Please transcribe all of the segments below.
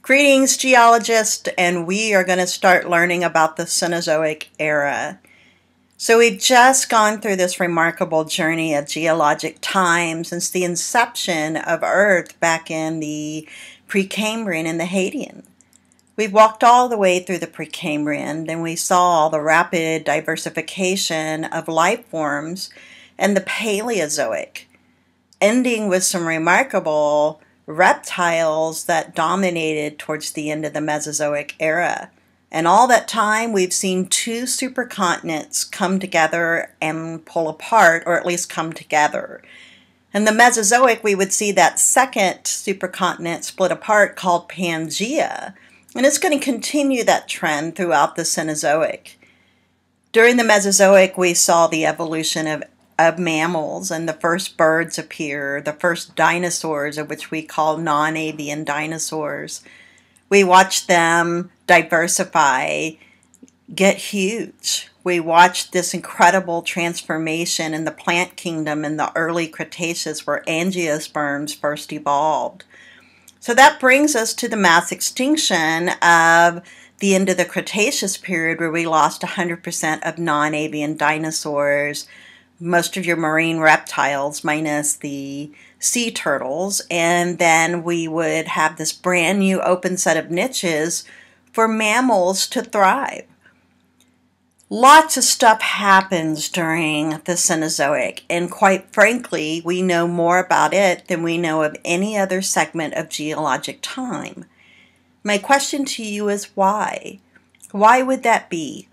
Greetings, geologists, and we are going to start learning about the Cenozoic era. So we've just gone through this remarkable journey of geologic time since the inception of Earth back in the Precambrian and the Hadean. We've walked all the way through the Precambrian, then we saw the rapid diversification of life forms and the Paleozoic, ending with some remarkable reptiles that dominated towards the end of the Mesozoic era. And all that time, we've seen two supercontinents come together and pull apart, or at least come together. In the Mesozoic, we would see that second supercontinent split apart called Pangaea, and it's going to continue that trend throughout the Cenozoic. During the Mesozoic, we saw the evolution of mammals, and the first birds appear, the first dinosaurs, of which we call non-avian dinosaurs. We watched them diversify, get huge. We watched this incredible transformation in the plant kingdom in the early Cretaceous where angiosperms first evolved. So that brings us to the mass extinction of the end of the Cretaceous period, where we lost 100% of non-avian dinosaurs, most of your marine reptiles minus the sea turtles, and then we would have this brand new open set of niches for mammals to thrive. Lots of stuff happens during the Cenozoic, and quite frankly, we know more about it than we know of any other segment of geologic time. My question to you is why? Why would that be?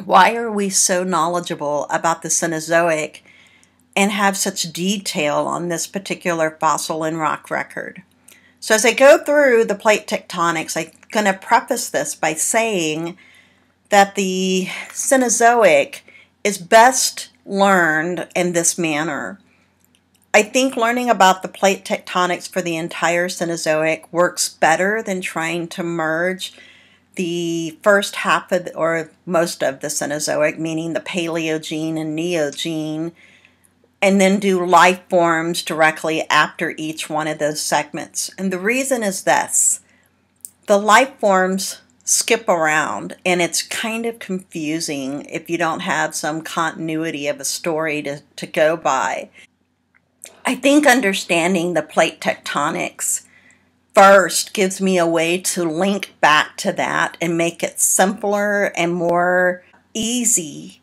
Why are we so knowledgeable about the Cenozoic and have such detail on this particular fossil and rock record? So as I go through the plate tectonics, I'm going to preface this by saying that the Cenozoic is best learned in this manner. I think learning about the plate tectonics for the entire Cenozoic works better than trying to merge the first half of, or most of the Cenozoic, meaning the Paleogene and Neogene, and then do life forms directly after each one of those segments. And the reason is this: the life forms skip around, and it's kind of confusing if you don't have some continuity of a story to go by. I think understanding the plate tectonics first gives me a way to link back to that and make it simpler and more easy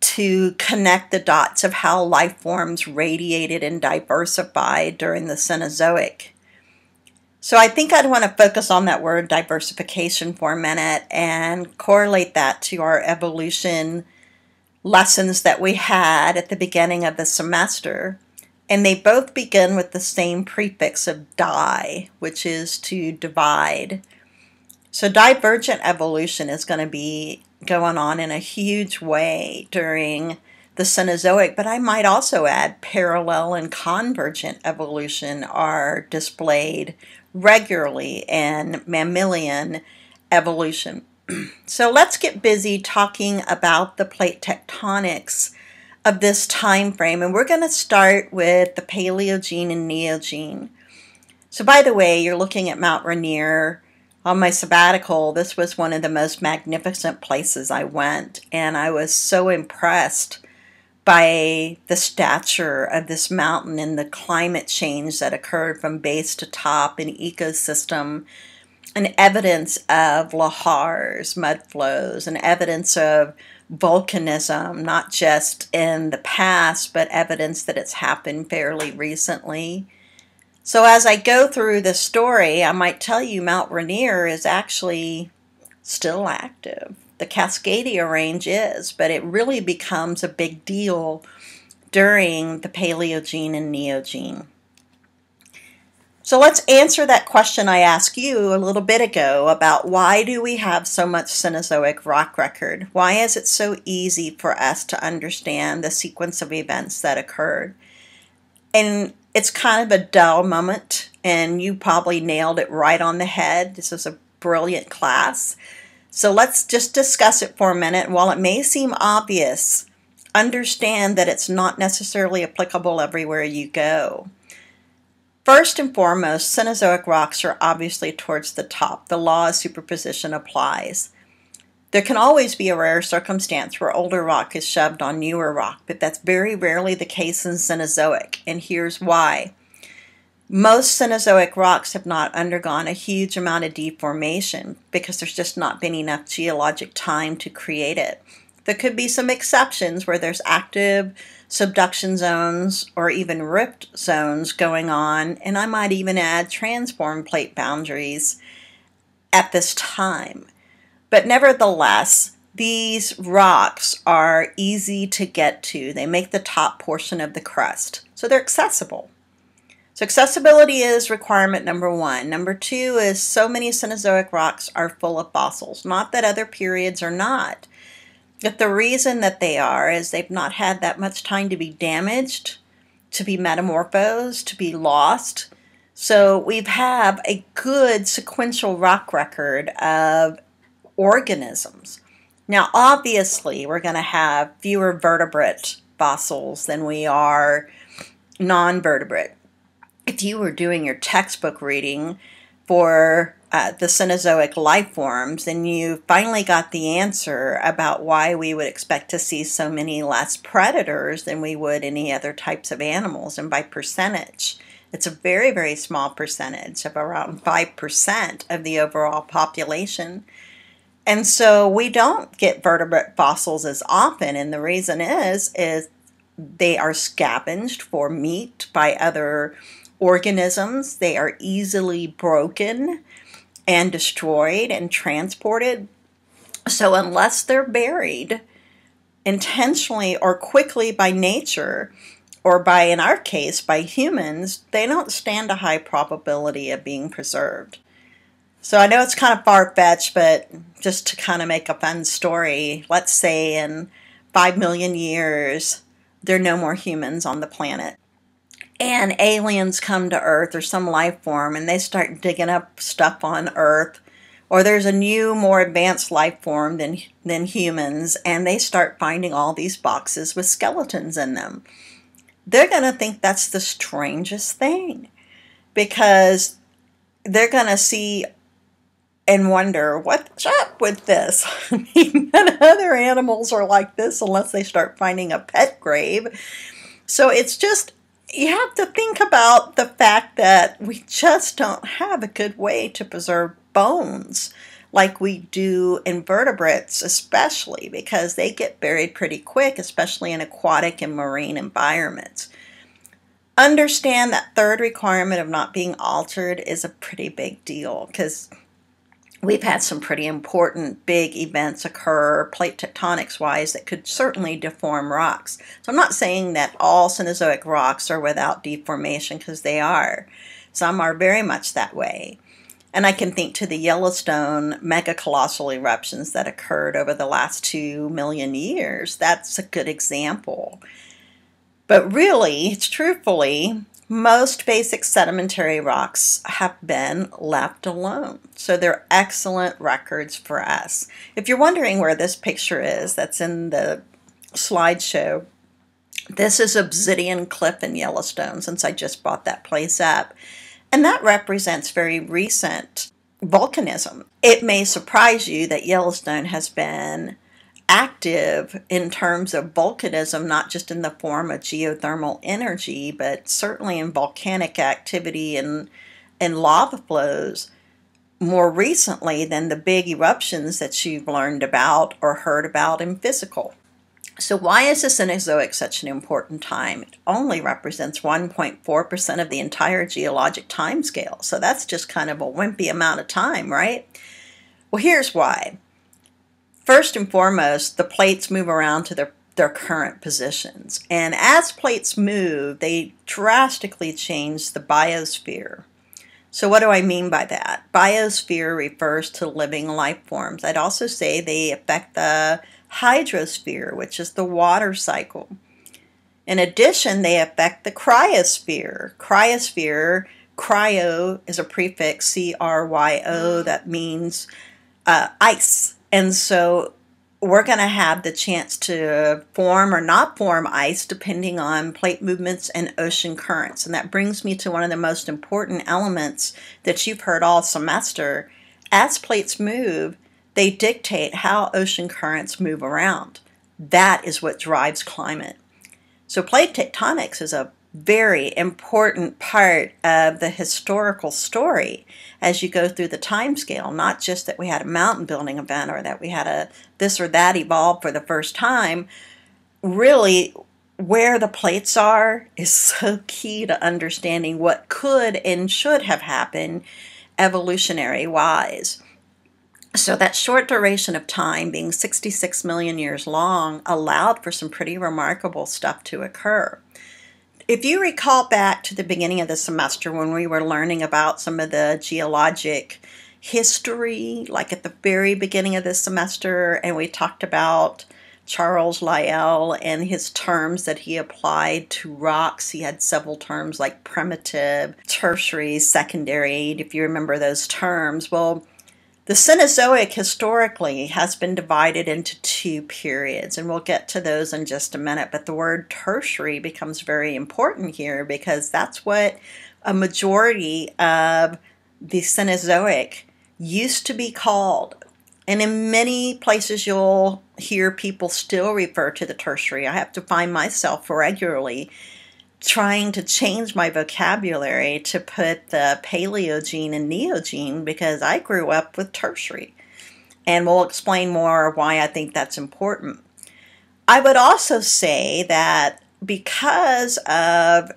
to connect the dots of how life forms radiated and diversified during the Cenozoic. So I think I'd want to focus on that word diversification for a minute and correlate that to our evolution lessons that we had at the beginning of the semester. And they both begin with the same prefix of di, which is to divide. So divergent evolution is going to be going on in a huge way during the Cenozoic, but I might also add parallel and convergent evolution are displayed regularly in mammalian evolution. So let's get busy talking about the plate tectonics of this time frame, and we're going to start with the Paleogene and Neogene. So by the way, you're looking at Mount Rainier. On my sabbatical, this was one of the most magnificent places I went, and I was so impressed by the stature of this mountain and the climate change that occurred from base to top in ecosystem, and evidence of lahars, mud flows, and evidence of volcanism, not just in the past, but evidence that it's happened fairly recently. So as I go through the story, I might tell you Mount Rainier is actually still active. The Cascadia Range is, but it really becomes a big deal during the Paleogene and Neogene. So let's answer that question I asked you a little bit ago about why do we have so much Cenozoic rock record? Why is it so easy for us to understand the sequence of events that occurred? And it's kind of a dull moment, and you probably nailed it right on the head. This is a brilliant class. So let's just discuss it for a minute. While it may seem obvious, understand that it's not necessarily applicable everywhere you go. First and foremost, Cenozoic rocks are obviously towards the top. The law of superposition applies. There can always be a rare circumstance where older rock is shoved on newer rock, but that's very rarely the case in Cenozoic, and here's why. Most Cenozoic rocks have not undergone a huge amount of deformation because there's just not been enough geologic time to create it. There could be some exceptions where there's active subduction zones or even rift zones going on, and I might even add transform plate boundaries at this time. But nevertheless, these rocks are easy to get to. They make the top portion of the crust, so they're accessible. So accessibility is requirement number one. Number two is so many Cenozoic rocks are full of fossils. Not that other periods are not, but the reason that they are is they've not had that much time to be damaged, to be metamorphosed, to be lost. So we have a good sequential rock record of organisms. Now, obviously, we're going to have fewer vertebrate fossils than we are non-vertebrate. If you were doing your textbook reading for the Cenozoic life forms, then you finally got the answer about why we would expect to see so many less predators than we would any other types of animals, and by percentage. It's a very, very small percentage of around 5% of the overall population. And so we don't get vertebrate fossils as often, and the reason is they are scavenged for meat by other organisms. They are easily broken and destroyed and transported. So unless they're buried intentionally or quickly by nature, or by, in our case, by humans, they don't stand a high probability of being preserved. So I know it's kind of far-fetched, but just to kind of make a fun story, let's say in 5 million years, there are no more humans on the planet. And aliens come to Earth or some life form and they start digging up stuff on Earth. Or there's a new, more advanced life form than humans, and they start finding all these boxes with skeletons in them. They're going to think that's the strangest thing, because they're going to see and wonder, what's up with this? I mean, none other animals are like this unless they start finding a pet grave. So it's just, you have to think about the fact that we just don't have a good way to preserve bones like we do invertebrates, especially because they get buried pretty quick, especially in aquatic and marine environments. Understand that third requirement of not being altered is a pretty big deal, because we've had some pretty important big events occur plate tectonics wise that could certainly deform rocks. So I'm not saying that all Cenozoic rocks are without deformation, because they are. Some are very much that way. And I can think to the Yellowstone megacolossal eruptions that occurred over the last 2 million years. That's a good example. But really, truthfully, most basic sedimentary rocks have been left alone. So they're excellent records for us. If you're wondering where this picture is, that's in the slideshow, this is Obsidian Cliff in Yellowstone, since I just brought that place up. And that represents very recent volcanism. It may surprise you that Yellowstone has been active in terms of volcanism, not just in the form of geothermal energy, but certainly in volcanic activity and lava flows more recently than the big eruptions that you've learned about or heard about in physical. So why is the Cenozoic such an important time? It only represents 1.4% of the entire geologic time scale. So that's just kind of a wimpy amount of time, right? Well, here's why. First and foremost, the plates move around to their current positions. And as plates move, they drastically change the biosphere. So what do I mean by that? Biosphere refers to living life forms. I'd also say they affect the hydrosphere, which is the water cycle. In addition, they affect the cryosphere. Cryo is a prefix, C-R-Y-O, that means ice. And so we're going to have the chance to form or not form ice depending on plate movements and ocean currents. And that brings me to one of the most important elements that you've heard all semester. As plates move, they dictate how ocean currents move around. That is what drives climate. So plate tectonics is a very important part of the historical story as you go through the time scale, not just that we had a mountain building event or that we had a this or that evolve for the first time. Really, where the plates are is so key to understanding what could and should have happened evolutionary wise. So that short duration of time, being 66 million years long, allowed for some pretty remarkable stuff to occur. If you recall back to the beginning of the semester when we were learning about some of the geologic history, like at the very beginning of the semester, and we talked about Charles Lyell and his terms that he applied to rocks. He had several terms like primitive, tertiary, secondary, if you remember those terms. Well, the Cenozoic historically has been divided into two periods, and we'll get to those in just a minute, but the word tertiary becomes very important here because that's what a majority of the Cenozoic used to be called. And in many places you'll hear people still refer to the tertiary. I have to find myself regularly trying to change my vocabulary to put the Paleogene and Neogene because I grew up with tertiary. And we'll explain more why I think that's important. I would also say that because of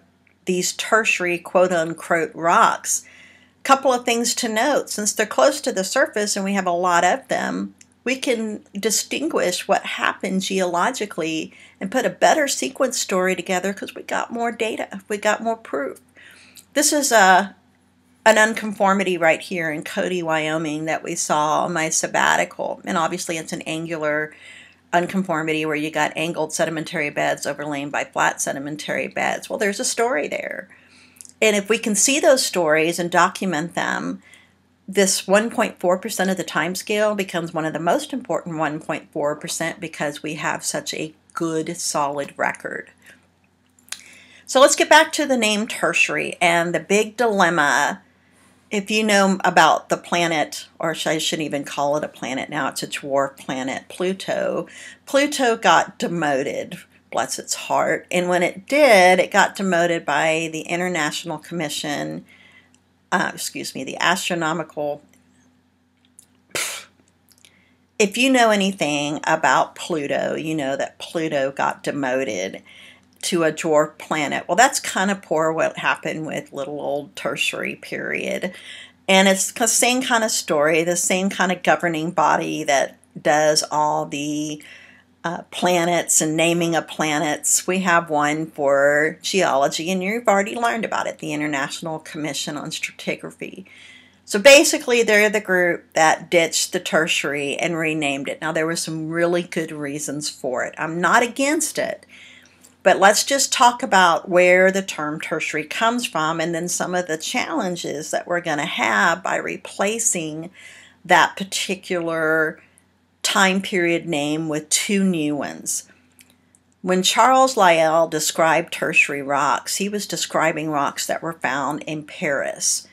these tertiary quote-unquote rocks, a couple of things to note. Since they're close to the surface and we have a lot of them, we can distinguish what happened geologically and put a better sequence story together because we got more data, we got more proof. This is an unconformity right here in Cody, Wyoming that we saw on my sabbatical. And obviously it's an angular unconformity where you got angled sedimentary beds overlain by flat sedimentary beds. Well, there's a story there. And if we can see those stories and document them, this 1.4% of the time scale becomes one of the most important 1.4% because we have such a good, solid record. So let's get back to the name tertiary and the big dilemma. If you know about the planet, or I shouldn't even call it a planet now, it's a dwarf planet, Pluto. Pluto got demoted, bless its heart. And when it did, it got demoted by the International Commission, the astronomical. If you know anything about Pluto, you know that Pluto got demoted to a dwarf planet. Well, that's kind of poor what happened with little old tertiary period. And it's the same kind of story, the same kind of governing body that does all the planets and naming of planets. We have one for geology, and you've already learned about it, the International Commission on Stratigraphy. So basically, they're the group that ditched the tertiary and renamed it. Now, there were some really good reasons for it. I'm not against it, but let's just talk about where the term tertiary comes from and then some of the challenges that we're going to have by replacing that particular time period name with two new ones. When Charles Lyell described tertiary rocks, he was describing rocks that were found in Paris,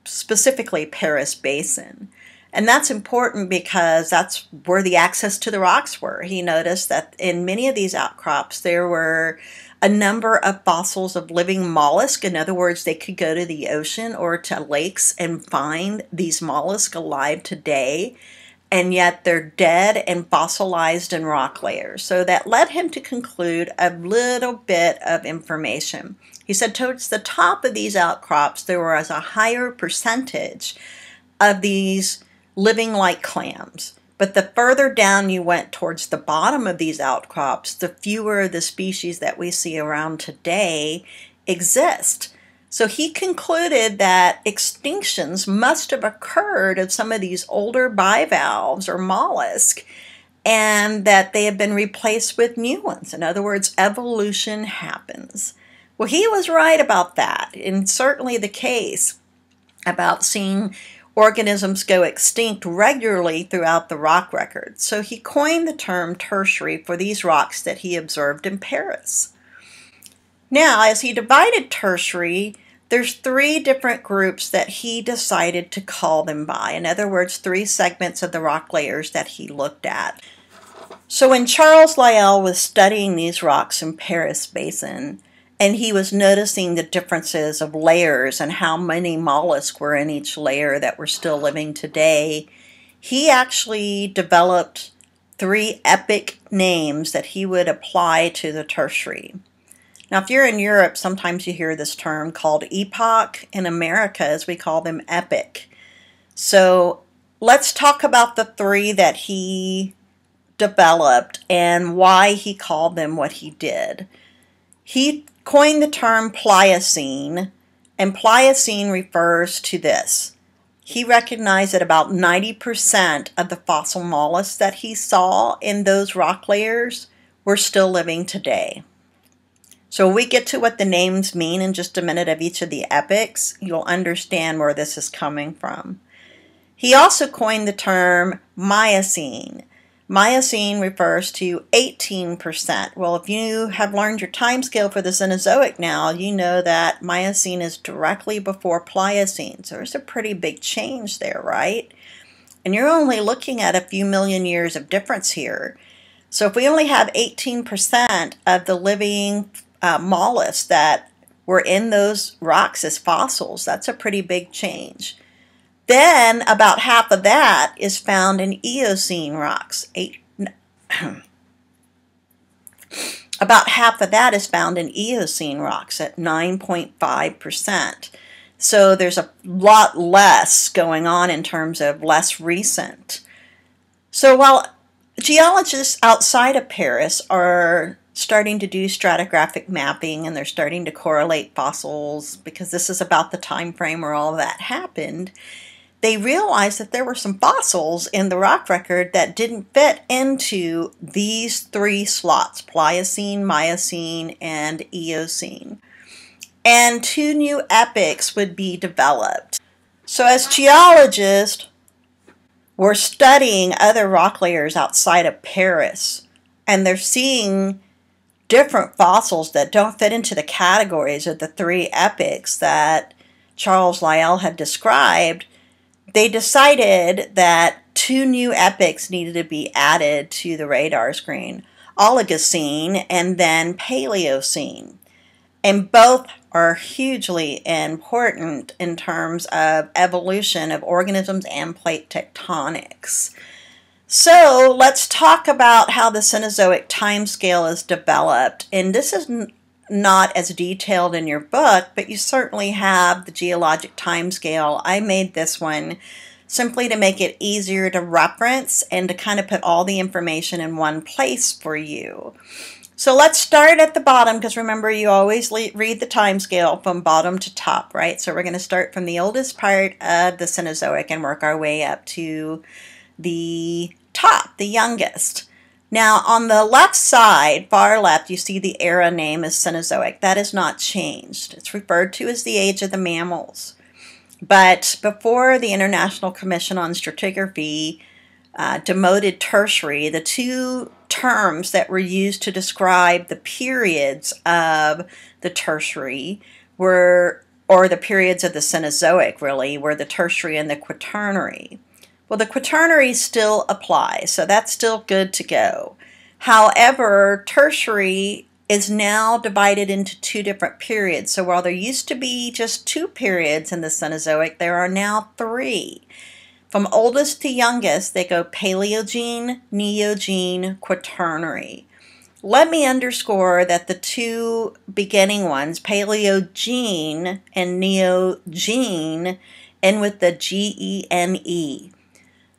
specifically Paris Basin. And that's important because that's where the access to the rocks were. He noticed that in many of these outcrops there were a number of fossils of living mollusks. In other words, they could go to the ocean or to lakes and find these mollusks alive today, and yet they're dead and fossilized in rock layers. So that led him to conclude a little bit of information. He said towards the top of these outcrops, there was a higher percentage of these living like clams. But the further down you went towards the bottom of these outcrops, the fewer of the species that we see around today exist. So he concluded that extinctions must have occurred of some of these older bivalves or mollusks, and that they have been replaced with new ones. In other words, evolution happens. Well, he was right about that, and certainly the case about seeing organisms go extinct regularly throughout the rock record. So he coined the term Tertiary for these rocks that he observed in Paris. Now, as he divided Tertiary, there's 3 different groups that he decided to call them by. In other words, 3 segments of the rock layers that he looked at. So when Charles Lyell was studying these rocks in Paris Basin, and he was noticing the differences of layers and how many mollusks were in each layer that were still living today, he actually developed 3 epic names that he would apply to the Tertiary. Now, if you're in Europe, sometimes you hear this term called epoch. In America, as we call them, epic. So let's talk about the 3 that he developed and why he called them what he did. He coined the term Pliocene, and Pliocene refers to this. He recognized that about 90% of the fossil mollusks that he saw in those rock layers were still living today. So when we get to what the names mean in just a minute of each of the epochs, you'll understand where this is coming from. He also coined the term Miocene. Miocene refers to 18%. Well, if you have learned your time scale for the Cenozoic now, you know that Miocene is directly before Pliocene. So there's a pretty big change there, right? And you're only looking at a few million years of difference here. So if we only have 18% of the living mollusks that were in those rocks as fossils, that's a pretty big change. Then about half of that is found in Eocene rocks. About half of that is found in Eocene rocks at 9.5%. So there's a lot less going on in terms of less recent. So while geologists outside of Paris are starting to do stratigraphic mapping and they're starting to correlate fossils because this is about the time frame where all of that happened, they realized that there were some fossils in the rock record that didn't fit into these 3 slots, Pliocene, Miocene, and Eocene. And 2 new epochs would be developed. So as geologists were studying other rock layers outside of Paris, and they're seeing different fossils that don't fit into the categories of the 3 epochs that Charles Lyell had described, they decided that 2 new epochs needed to be added to the radar screen, Oligocene and then Paleocene. And both are hugely important in terms of evolution of organisms and plate tectonics. So let's talk about how the Cenozoic timescale is developed. And this is not as detailed in your book, but you certainly have the geologic timescale. I made this one simply to make it easier to reference and to kind of put all the information in one place for you. So let's start at the bottom, because remember, you always read the timescale from bottom to top, right? So we're going to start from the oldest part of the Cenozoic and work our way up to the top, the youngest. Now, on the left side, far left, you see the era name is Cenozoic. That has not changed. It's referred to as the age of the mammals. But before the International Commission on Stratigraphy demoted Tertiary, the 2 terms that were used to describe the periods of the Tertiary were, or the periods of the Cenozoic really, were the Tertiary and the Quaternary. Well, the Quaternary still applies, so that's still good to go. However, Tertiary is now divided into 2 different periods. So while there used to be just 2 periods in the Cenozoic, there are now 3. From oldest to youngest, they go Paleogene, Neogene, Quaternary. Let me underscore that the 2 beginning ones, Paleogene and Neogene, end with the Gene.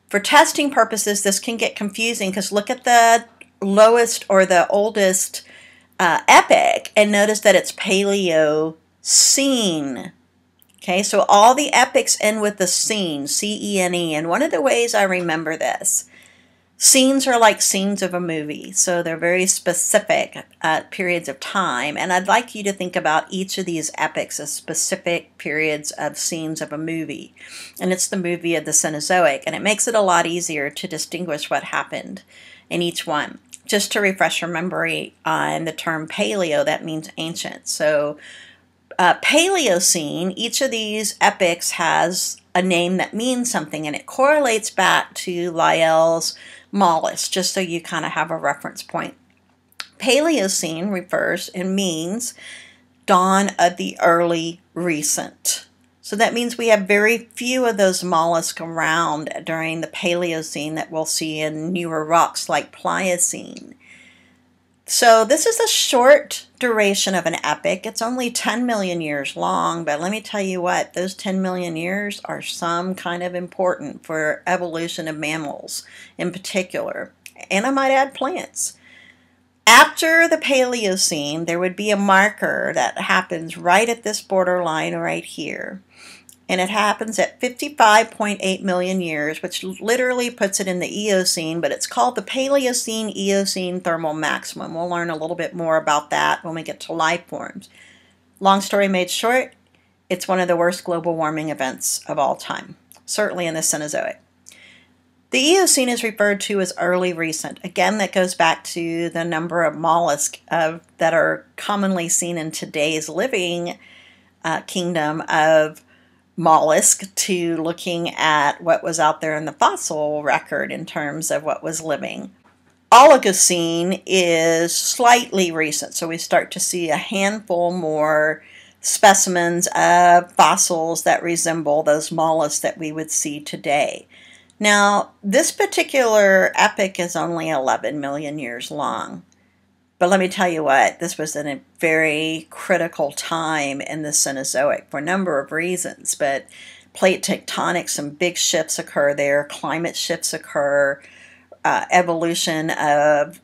For testing purposes, this can get confusing because look at the lowest or the oldest epoch and notice that it's Paleocene. Okay, so all the epochs end with the cene, C-E-N-E, and one of the ways I remember this, Scenes are like scenes of a movie, so they're very specific periods of time, and I'd like you to think about each of these epochs as specific periods of scenes of a movie, and it's the movie of the Cenozoic, and it makes it a lot easier to distinguish what happened in each one. Just to refresh your memory on the term paleo, that means ancient. So Paleocene, each of these epochs has a name that means something, and it correlates back to Lyell's Mollusks, just so you kind of have a reference point. Paleocene refers and means dawn of the early recent. So that means we have very few of those mollusks around during the Paleocene that we'll see in newer rocks like Pliocene. So this is a short duration of an epoch. It's only 10 million years long, but let me tell you what, those 10 million years are some kind of important for evolution of mammals in particular, and I might add plants. After the Paleocene, there would be a marker that happens right at this borderline right here. And it happens at 55.8 million years, which literally puts it in the Eocene, but it's called the Paleocene-Eocene thermal maximum. We'll learn a little bit more about that when we get to life forms. Long story made short, it's one of the worst global warming events of all time, certainly in the Cenozoic. The Eocene is referred to as early recent. Again, that goes back to the number of mollusks that are commonly seen in today's living kingdom of mollusk to looking at what was out there in the fossil record in terms of what was living. Oligocene is slightly recent, so we start to see a handful more specimens of fossils that resemble those mollusks that we would see today. Now, this particular epoch is only 11 million years long. But let me tell you what, this was in a very critical time in the Cenozoic for a number of reasons. But plate tectonics, some big shifts occur there, climate shifts occur, evolution of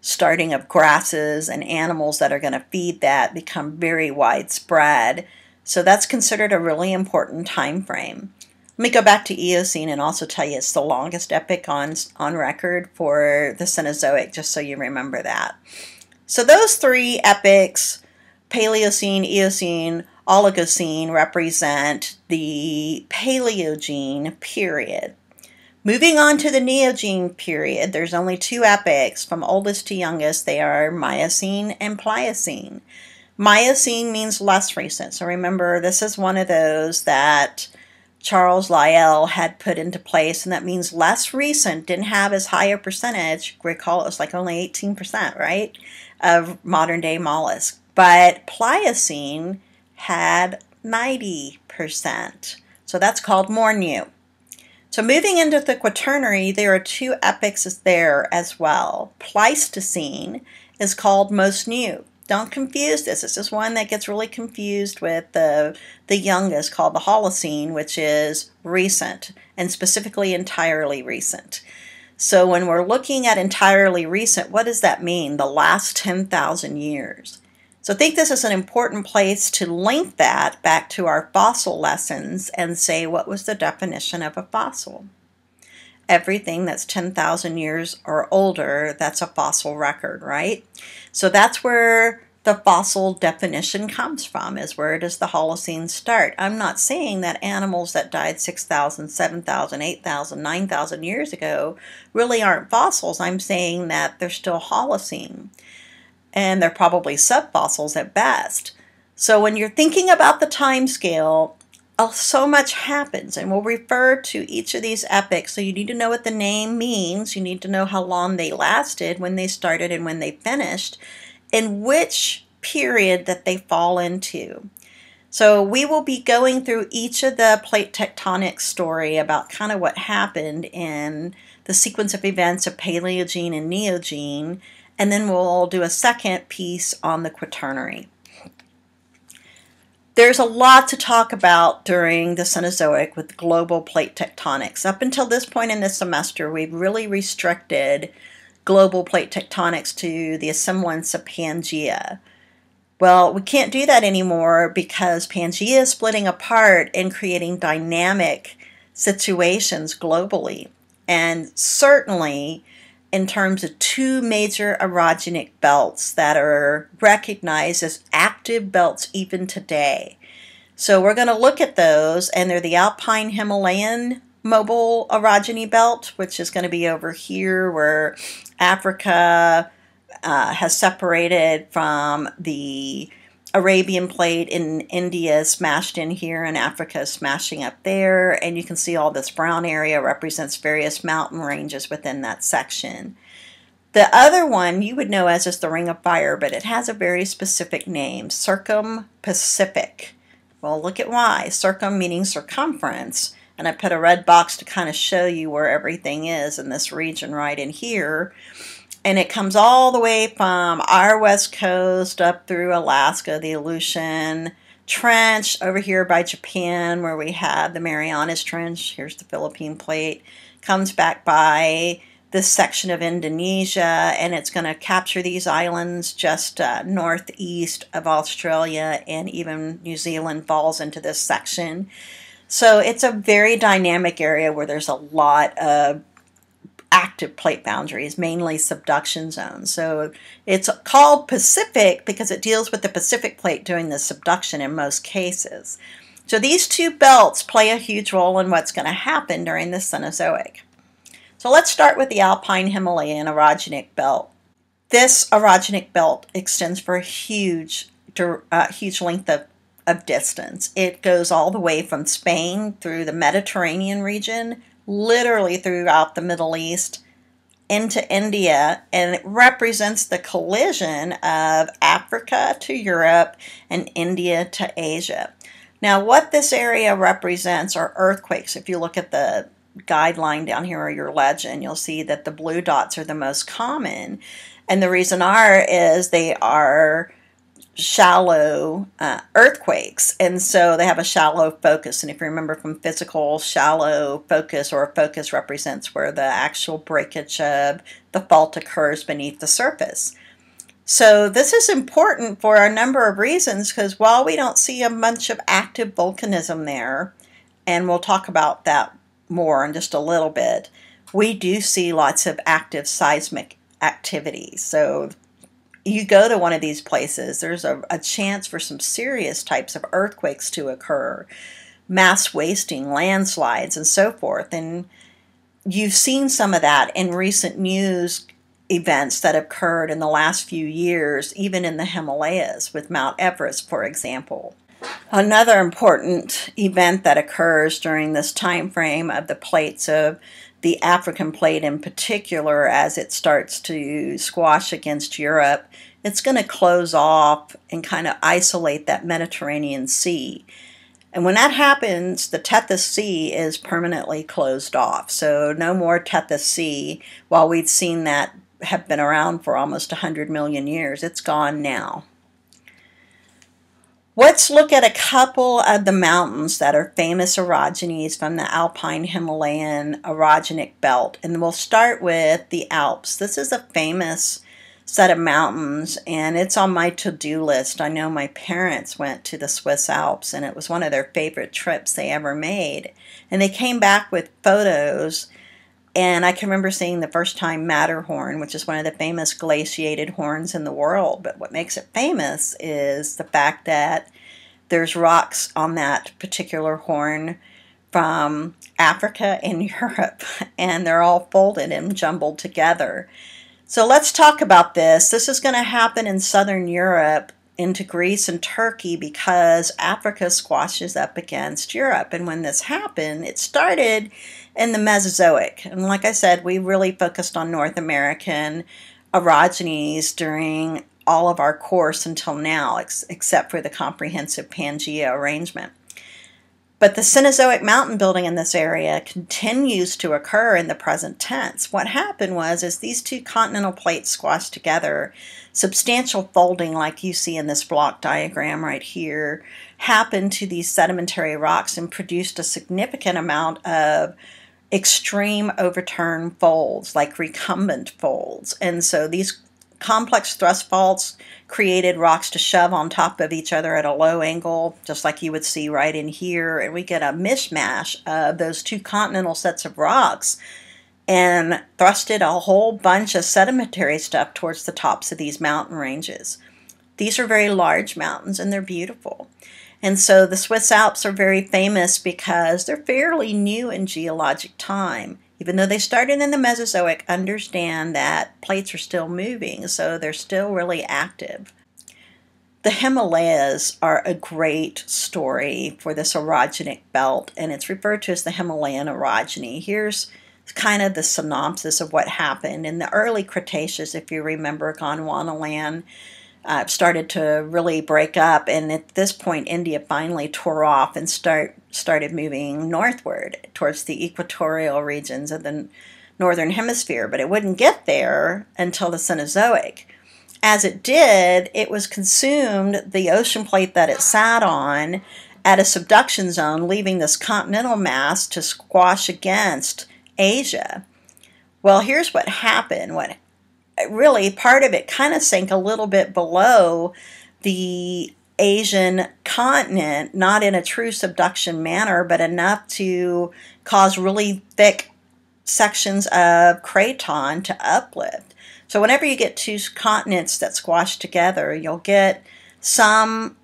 starting of grasses and animals that are going to feed that become very widespread. So that's considered a really important time frame. Let me go back to Eocene and also tell you it's the longest epoch on record for the Cenozoic, just so you remember that. So those three epochs, Paleocene, Eocene, Oligocene, represent the Paleogene period. Moving on to the Neogene period, there's only two epochs from oldest to youngest. They are Miocene and Pliocene. Miocene means less recent. So remember, this is one of those that Charles Lyell had put into place, and that means less recent, didn't have as high a percentage. Recall it was like only 18%, right, of modern day mollusks. But Pliocene had 90%. So that's called more new. So moving into the Quaternary, there are two epochs there as well. Pleistocene is called most new. Don't confuse this. This is one that gets really confused with the youngest, called the Holocene, which is recent, and specifically entirely recent. So when we're looking at entirely recent, what does that mean? The last 10,000 years. So I think this is an important place to link that back to our fossil lessons and say, what was the definition of a fossil? Everything that's 10,000 years or older, that's a fossil record, right? So that's where the fossil definition comes from, is where does the Holocene start? I'm not saying that animals that died 6,000, 7,000, 8,000, 9,000 years ago really aren't fossils. I'm saying that they're still Holocene, and they're probably subfossils at best. So when you're thinking about the time scale, so much happens, and we'll refer to each of these epochs. So you need to know what the name means. You need to know how long they lasted, when they started and when they finished, and which period that they fall into. So we will be going through each of the plate tectonic story about kind of what happened in the sequence of events of Paleogene and Neogene, and then we'll do a second piece on the Quaternary. There's a lot to talk about during the Cenozoic with global plate tectonics. Up until this point in this semester, we've really restricted global plate tectonics to the assemblance of Pangaea. Well, we can't do that anymore because Pangaea is splitting apart and creating dynamic situations globally. And certainly in terms of two major orogenic belts that are recognized as active belts even today. So we're going to look at those, and they're the Alpine-Himalayan mobile orogeny belt, which is going to be over here where Africa has separated from the Arabian plate, in India smashed in here, and Africa is smashing up there, and you can see all this brown area represents various mountain ranges within that section. The other one you would know as is the Ring of Fire, but it has a very specific name, Circum-Pacific. Well, look at why. Circum meaning circumference, and I put a red box to kind of show you where everything is in this region right in here. And it comes all the way from our west coast up through Alaska, the Aleutian Trench, over here by Japan where we have the Marianas Trench. Here's the Philippine plate. Comes back by this section of Indonesia, and it's going to capture these islands just northeast of Australia, and even New Zealand falls into this section. So it's a very dynamic area where there's a lot of active plate boundaries, mainly subduction zones. So it's called Pacific because it deals with the Pacific plate doing the subduction in most cases. So these two belts play a huge role in what's going to happen during the Cenozoic. So let's start with the Alpine-Himalayan orogenic belt. This orogenic belt extends for a huge length of distance. It goes all the way from Spain through the Mediterranean region, literally throughout the Middle East, into India, and it represents the collision of Africa to Europe and India to Asia. Now, what this area represents are earthquakes. If you look at the guideline down here or your legend, you'll see that the blue dots are the most common, and the reason is they are shallow earthquakes, and so they have a shallow focus. And if you remember from physical, shallow focus or a focus represents where the actual breakage of the fault occurs beneath the surface. So this is important for a number of reasons, because while we don't see a bunch of active volcanism there, and we'll talk about that more in just a little bit, we do see lots of active seismic activity. So you go to one of these places, there's a chance for some serious types of earthquakes to occur, mass wasting, landslides, and so forth. And you've seen some of that in recent news events that occurred in the last few years, even in the Himalayas with Mount Everest, for example. Another important event that occurs during this time frame of the plates of the African plate in particular, as it starts to squash against Europe, it's going to close off and kind of isolate that Mediterranean Sea. And when that happens, the Tethys Sea is permanently closed off. So no more Tethys Sea. While we've seen that have been around for almost 100 million years, it's gone now. Let's look at a couple of the mountains that are famous orogenies from the Alpine-Himalayan orogenic belt. And we'll start with the Alps. This is a famous set of mountains, and it's on my to-do list. I know my parents went to the Swiss Alps, and it was one of their favorite trips they ever made. And they came back with photos, and I can remember seeing the first time Matterhorn, which is one of the famous glaciated horns in the world. But what makes it famous is the fact that there's rocks on that particular horn from Africa and Europe, and they're all folded and jumbled together. So let's talk about this. This is going to happen in southern Europe into Greece and Turkey because Africa squashes up against Europe. And when this happened, it started in the Mesozoic. And like I said, we really focused on North American orogenies during all of our course until now, except for the comprehensive Pangea arrangement. But the Cenozoic mountain building in this area continues to occur in the present tense. What happened was, as these two continental plates squashed together, substantial folding, like you see in this block diagram right here, happened to these sedimentary rocks and produced a significant amount of extreme overturn folds, like recumbent folds. And so these complex thrust faults created rocks to shove on top of each other at a low angle, just like you would see right in here, and we get a mishmash of those two continental sets of rocks. and thrusted a whole bunch of sedimentary stuff towards the tops of these mountain ranges. These are very large mountains and they're beautiful. And so the Swiss Alps are very famous because they're fairly new in geologic time. Even though they started in the Mesozoic, understand that plates are still moving, so they're still really active. The Himalayas are a great story for this orogenic belt, and it's referred to as the Himalayan orogeny. Here's kind of the synopsis of what happened. In the early Cretaceous, if you remember, Gondwanaland started to really break up, and at this point India finally tore off and started moving northward towards the equatorial regions of the northern hemisphere, but it wouldn't get there until the Cenozoic. As it did, it was consumed, the ocean plate that it sat on, at a subduction zone, leaving this continental mass to squash against Asia. Well, here's what happened. Really, part of it kind of sank a little bit below the Asian continent, not in a true subduction manner, but enough to cause really thick sections of craton to uplift. So whenever you get two continents that squash together, you'll get some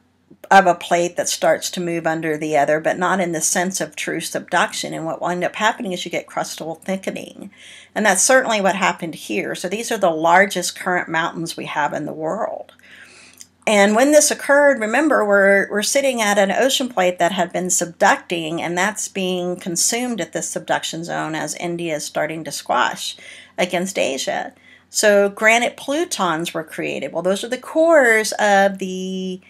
of a plate that starts to move under the other, but not in the sense of true subduction. And what will end up happening is you get crustal thickening. And that's certainly what happened here. So these are the largest current mountains we have in the world. And when this occurred, remember, we're sitting at an ocean plate that had been subducting, and that's being consumed at this subduction zone as India is starting to squash against Asia. So granite plutons were created. Well, those are the cores of the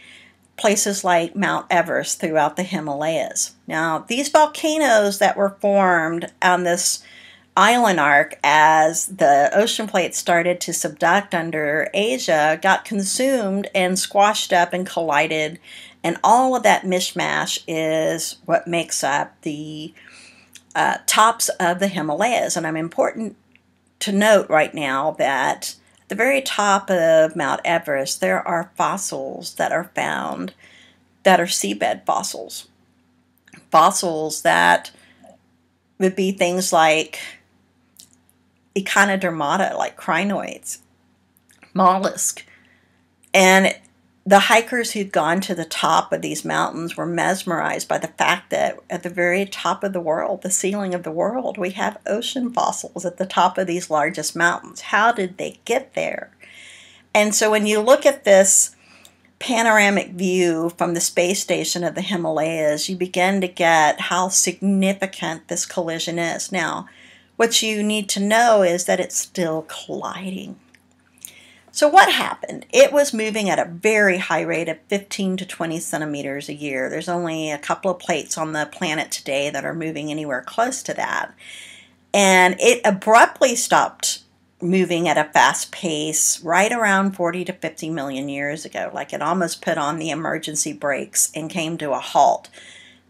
places like Mount Everest throughout the Himalayas. Now, these volcanoes that were formed on this island arc as the ocean plate started to subduct under Asia got consumed and squashed up and collided, and all of that mishmash is what makes up the tops of the Himalayas. And I'm important to note right now that at the very top of Mount Everest, there are fossils that are found that are seabed fossils. Fossils that would be things like Echinodermata, like crinoids, mollusk. And the hikers who'd gone to the top of these mountains were mesmerized by the fact that at the very top of the world, the ceiling of the world, we have ocean fossils at the top of these largest mountains. How did they get there? And so when you look at this panoramic view from the space station of the Himalayas, you begin to get how significant this collision is. Now, what you need to know is that it's still colliding. So what happened? It was moving at a very high rate of 15 to 20 centimeters a year. There's only a couple of plates on the planet today that are moving anywhere close to that. And it abruptly stopped moving at a fast pace right around 40 to 50 million years ago. Like it almost put on the emergency brakes and came to a halt.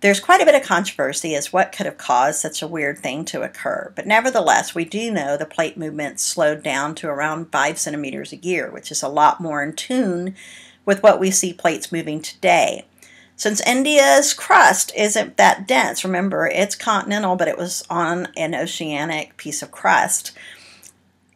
There's quite a bit of controversy as what could have caused such a weird thing to occur. But nevertheless, we do know the plate movement slowed down to around 5 centimeters a year, which is a lot more in tune with what we see plates moving today. Since India's crust isn't that dense, remember, it's continental, but it was on an oceanic piece of crust.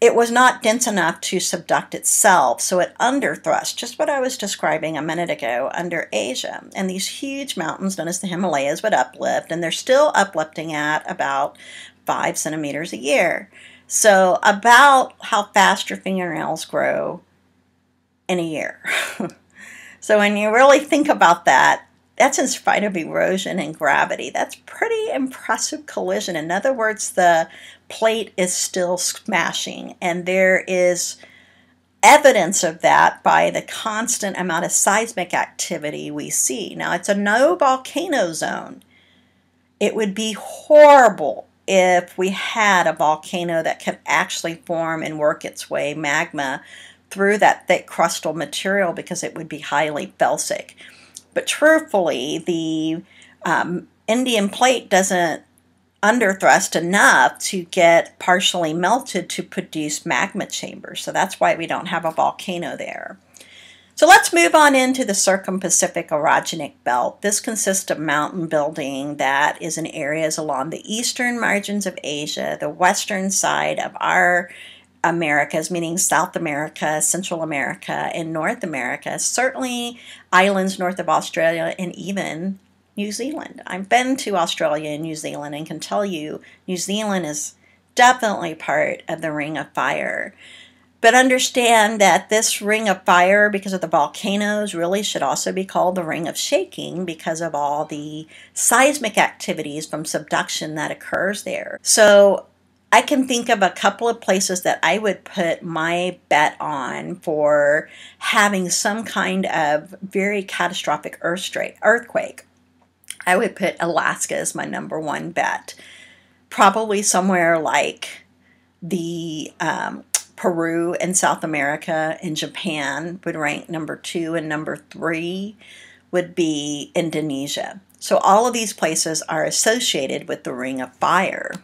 It was not dense enough to subduct itself, so it underthrust, just what I was describing a minute ago, under Asia. And these huge mountains, known as the Himalayas, would uplift, and they're still uplifting at about 5 centimeters a year. So about how fast your fingernails grow in a year. So when you really think about that, that's in spite of erosion and gravity. That's pretty impressive collision. In other words, the plate is still smashing, and there is evidence of that by the constant amount of seismic activity we see. Now, it's a no volcano zone. It would be horrible if we had a volcano that could actually form and work its way, magma, through that thick crustal material, because it would be highly felsic. But truthfully, the Indian plate doesn't underthrust enough to get partially melted to produce magma chambers. So that's why we don't have a volcano there. So let's move on into the Circum-Pacific Orogenic Belt. This consists of mountain building that is in areas along the eastern margins of Asia, the western side of our Americas, meaning South America, Central America, and North America, certainly islands north of Australia, and even New Zealand. I've been to Australia and New Zealand and can tell you New Zealand is definitely part of the Ring of Fire. But understand that this Ring of Fire, because of the volcanoes, really should also be called the Ring of Shaking because of all the seismic activities from subduction that occurs there. So I can think of a couple of places that I would put my bet on for having some kind of very catastrophic earthquake. I would put Alaska as my #1 bet. Probably somewhere like the Peru and South America and Japan would rank #2, and #3 would be Indonesia. So all of these places are associated with the Ring of Fire.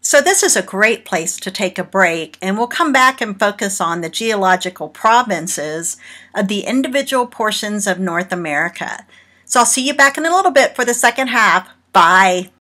So this is a great place to take a break, and we'll come back and focus on the geological provinces of the individual portions of North America. So I'll see you back in a little bit for the second half. Bye.